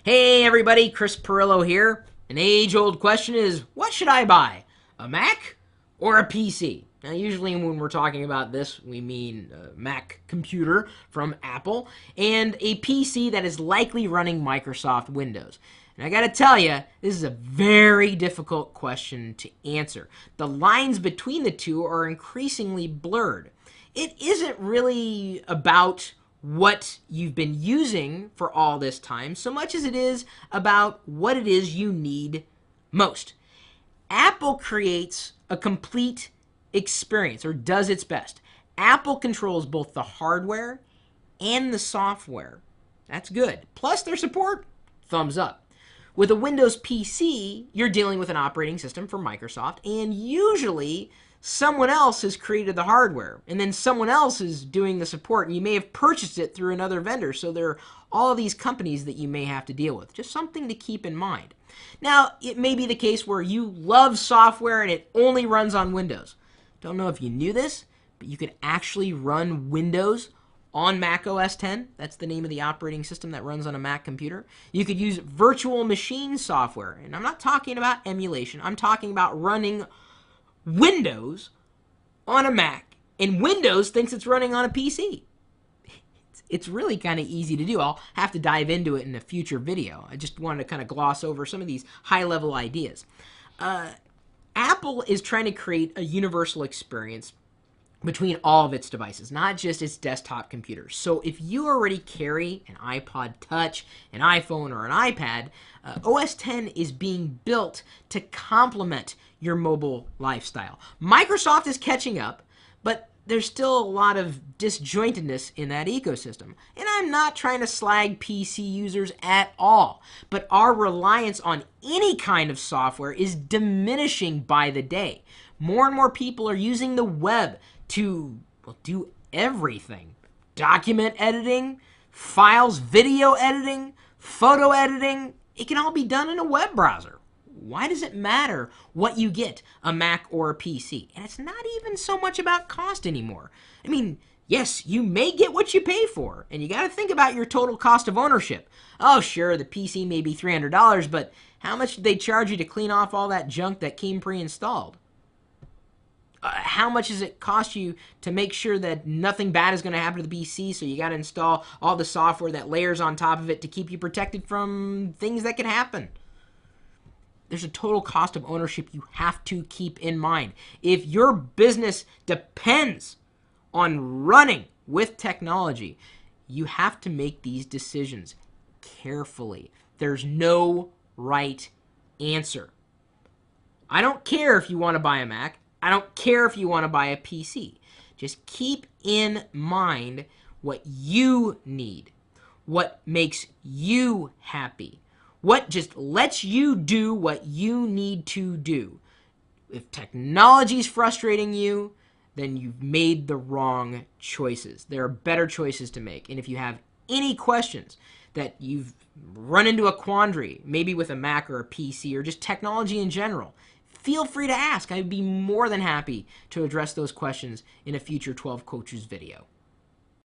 Hey everybody, Chris Pirillo here. An age-old question is, what should I buy? A Mac or a PC? Now usually when we're talking about this, we mean a Mac computer from Apple and a PC that is likely running Microsoft Windows. And I gotta tell you, this is a very difficult question to answer. The lines between the two are increasingly blurred. It isn't really about what you've been using for all this time so much as it is about what it is you need most. Apple creates a complete experience, or does its best. Apple controls both the hardware and the software. That's good. Plus their support, thumbs up. With a Windows PC, you're dealing with an operating system from Microsoft, and usually someone else has created the hardware, and then someone else is doing the support, and you may have purchased it through another vendor. So there are all of these companies that you may have to deal with. Just something to keep in mind. Now, it may be the case where you love software and it only runs on Windows. Don't know if you knew this, but you can actually run Windows on Mac OS X. That's the name of the operating system that runs on a Mac computer. You could use virtual machine software, and I'm not talking about emulation. I'm talking about running Windows on a Mac, and Windows thinks it's running on a PC. It's really kind of easy to do. I'll have to dive into it in a future video. I just wanted to kind of gloss over some of these high-level ideas. Apple is trying to create a universal experience between all of its devices, not just its desktop computers. So if you already carry an iPod Touch, an iPhone, or an iPad, OS X is being built to complement your mobile lifestyle. Microsoft is catching up, but there's still a lot of disjointedness in that ecosystem. And I'm not trying to slag PC users at all, but our reliance on any kind of software is diminishing by the day. More and more people are using the web to, well, do everything. Document editing, files, video editing, photo editing. It can all be done in a web browser. Why does it matter what you get, a Mac or a PC? And it's not even so much about cost anymore. I mean, yes, you may get what you pay for, and you got to think about your total cost of ownership. Oh, sure, the PC may be $300, but how much did they charge you to clean off all that junk that came pre-installed? How much does it cost you to make sure that nothing bad is going to happen to the PC, so you got to install all the software that layers on top of it to keep you protected from things that can happen? There's a total cost of ownership you have to keep in mind. If your business depends on running with technology, you have to make these decisions carefully. There's no right answer. I don't care if you want to buy a Mac. I don't care if you want to buy a PC. Just keep in mind what you need, what makes you happy, what just lets you do what you need to do. If technology is frustrating you, then you've made the wrong choices. There are better choices to make. And if you have any questions that you've run into a quandary, maybe with a Mac or a PC or just technology in general, feel free to ask. I'd be more than happy to address those questions in a future 12 Coaches video.